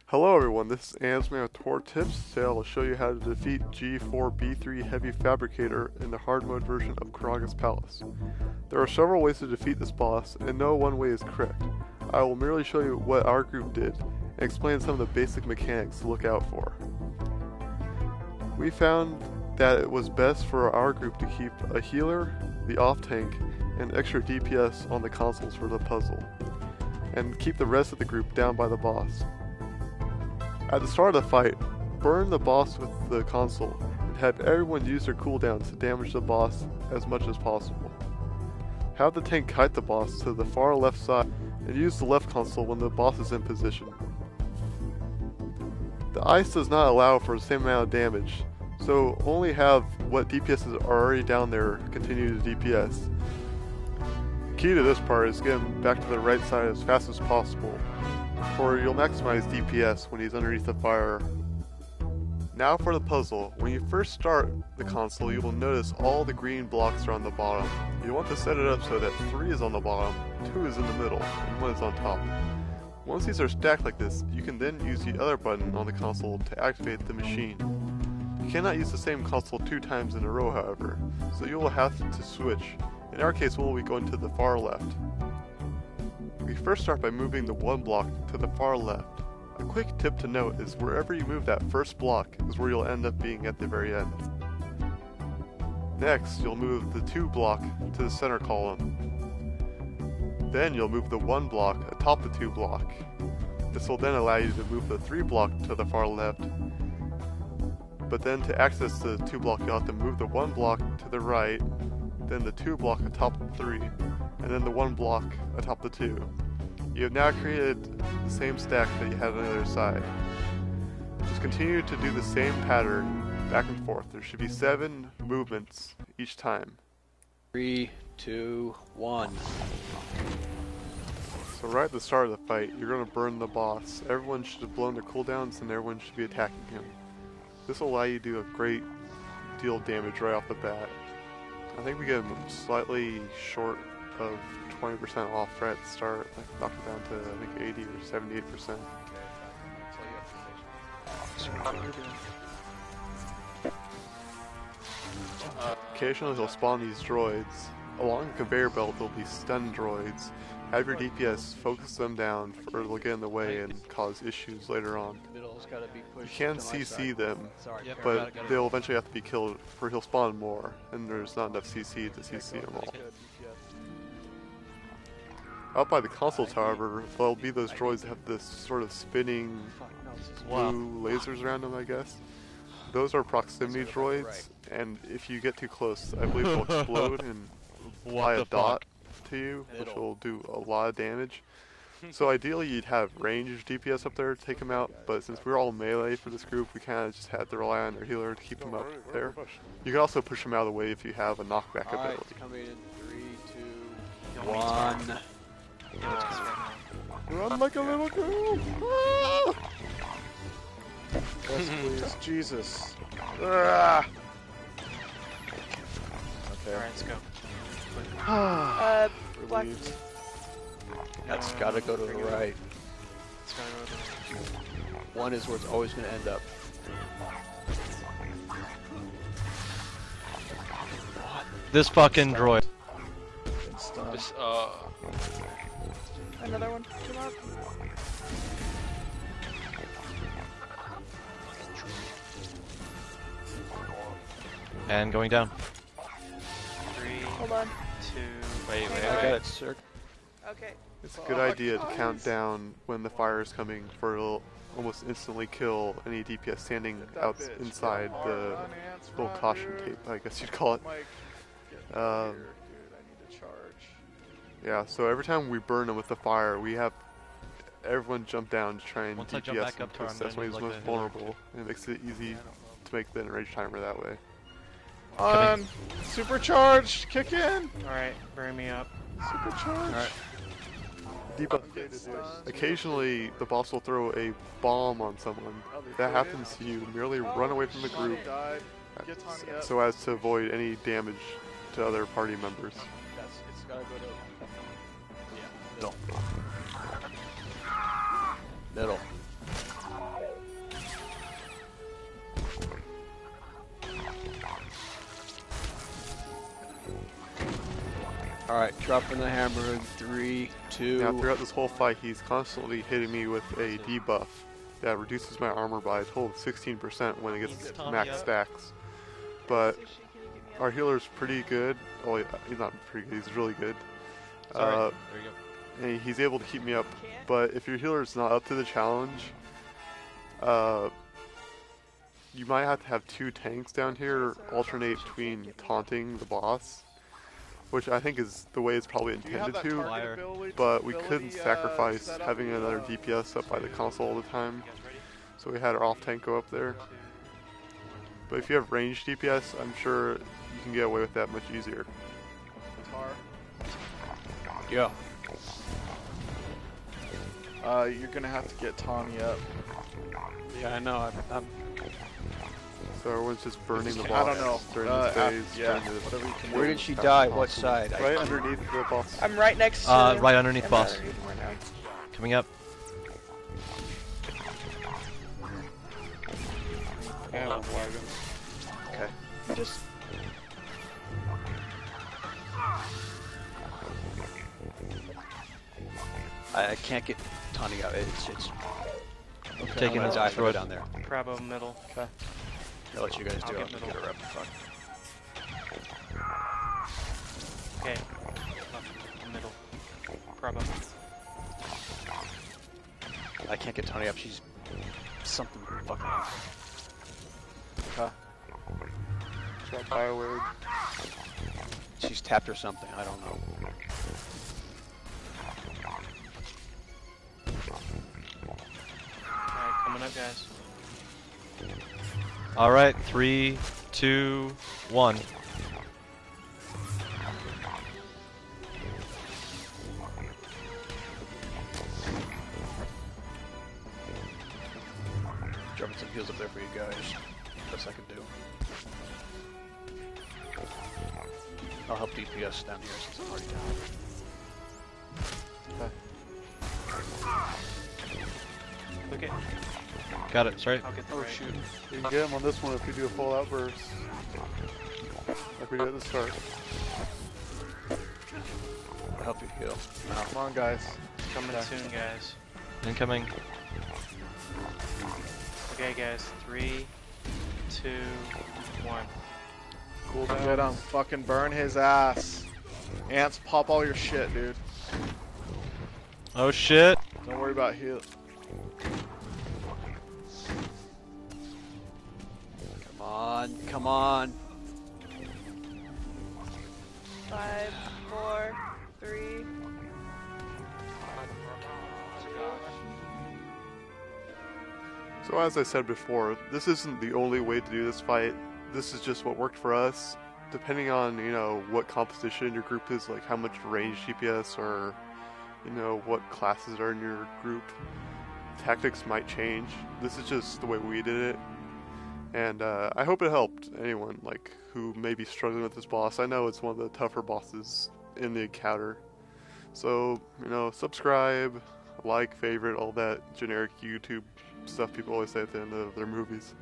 Hello everyone, this is Ansman with SWTOR Tips. Today I will show you how to defeat G4-B3 Heavy Fabricator in the hard mode version of Karaggas Palace. There are several ways to defeat this boss, and no one way is correct. I will merely show you what our group did, and explain some of the basic mechanics to look out for. We found that it was best for our group to keep a healer, the off-tank, and extra DPS on the consoles for the puzzle, and keep the rest of the group down by the boss. At the start of the fight, burn the boss with the console and have everyone use their cooldowns to damage the boss as much as possible. Have the tank kite the boss to the far left side and use the left console when the boss is in position. The ice does not allow for the same amount of damage, so only have what DPSs are already down there continue to DPS. The key to this part is getting back to the right side as fast as possible, for you'll maximize DPS when he's underneath the fire. Now for the puzzle. When you first start the console, you will notice all the green blocks are on the bottom. You want to set it up so that 3 is on the bottom, 2 is in the middle, and 1 is on top. Once these are stacked like this, you can then use the other button on the console to activate the machine. You cannot use the same console 2 times in a row, however, so you will have to switch. In our case, we'll be going to the far left. We first start by moving the 1 block to the far left. A quick tip to note is wherever you move that first block is where you'll end up being at the very end. Next, you'll move the 2 block to the center column. Then you'll move the 1 block atop the 2 block. This will then allow you to move the 3 block to the far left. But then to access the 2 block, you'll have to move the 1 block to the right, then the 2 block atop the 3, and then the 1 block atop the 2. You have now created the same stack that you had on the other side. Just continue to do the same pattern back and forth. There should be 7 movements each time. 3, 2, 1. So right at the start of the fight, you're going to burn the boss. Everyone should have blown their cooldowns and everyone should be attacking him. This will allow you to do a great deal of damage right off the bat. I think we get him slightly short of 20% off right at the start, like knocked it down to I think 80 or 78%. Occasionally he'll spawn these droids. Along the conveyor belt there'll be stun droids. Have your DPS focus them down or they'll get in the way and cause issues later on. You can CC them, but they'll eventually have to be killed for he'll spawn more, and there's not enough CC to CC them all. Out by the consoles, however, there'll be those droids that have this sort of spinning blue lasers around them, I guess. Those are proximity droids, and if you get too close, I believe they'll explode and fly a dot to you, which will do a lot of damage. So ideally you'd have ranged DPS up there to take them out, but since we're all melee for this group, we kind of just had to rely on their healer to keep them up there. You can also push them out of the way if you have a knockback ability. Coming in 3, 2, 1. Run like a little girl! Ah! Yes, please, Jesus. Ah! Okay. Alright, let's go. Black. That's gotta go to the right. Let's go. 1 is where it's always gonna end up. This fucking droid. This, Another one came up. And going down. 3, Hold on. 2, wait. I got it, sir. Okay. It's a good idea to count down when the fire is coming, for it'll almost instantly kill any DPS standing out inside the little caution tape, I guess you'd call it. Yeah, so every time we burn them with the fire, we have everyone jump down to try and Once I jump DPS back him, up to her, because I'm that's when gonna he's use, most like, the healer. vulnerable, and it makes it easy to make the enrage timer that way. on! Supercharged! Kick in! Alright, bring me up. Supercharged! Alright. Occasionally, the boss will throw a bomb on someone. If that happens to you, merely run away from the group so as to avoid any damage to other party members. It's gotta go to... Yeah, middle. Middle. Alright, dropping the hammer in 3, 2. Now, throughout this whole fight, he's constantly hitting me with a debuff that reduces my armor by a total of 16% when it gets max stacks. But our healer's pretty good. Oh, he's not pretty good, he's really good. Sorry. There you go. And he's able to keep me up. But if your healer's not up to the challenge, you might have to have 2 tanks down here alternate between taunting the boss, which I think is the way it's probably Do you have intended that to. target ability, But we couldn't set sacrifice up having with, another DPS up by the console all the time, You guys ready? so we had our off tank go up there. But if you have ranged DPS, I'm sure you can get away with that much easier. Tar? Yeah. You're gonna have to get Tawny up. Yeah, I know. I'm So everyone's just burning the I boss don't know. during this phase. Yeah, during this whatever you can Where do. did she die? What side? right underneath the boss. I'm right next to Right underneath I'm boss. underneath more now. Coming up. Yeah, Okay. Just I can't get Tawny out. It's Taking I'm this gonna die if I go destroyed. down there. Bravo middle. Okay. I'll let you guys do I'll it. get I'll get middle. her up. Fuck. Okay. Left middle. Bravo. I can't get Tawny up. She's something fucking. She's got BioWare. She's tapped or something. I don't know. Alright, coming up, guys. Alright, 3, 2, 1. Dropping some heals up there for you guys. Best I can do. I'll help DPS down here since I'm already down. Okay. Got it, sorry. Oh shoot. You can get him on this one if we do a full outburst. Like we did at the start. I'll help you heal. Come on, guys. Coming soon, guys. Incoming. Okay, guys. 3, 2, 1. Cool down. Get him. Fucking burn his ass. Ants, pop all your shit, dude. Oh shit! Don't worry about heal. Come on, come on. 5, 4, 3. So as I said before, this isn't the only way to do this fight. This is just what worked for us. Depending on, you know, what composition your group is, like how much range DPS or, you know, what classes are in your group, tactics might change. This is just the way we did it. And I hope it helped anyone, like, who may be struggling with this boss. I know it's one of the tougher bosses in the encounter. So, you know, subscribe, like, favorite, all that generic YouTube stuff people always say at the end of their movies.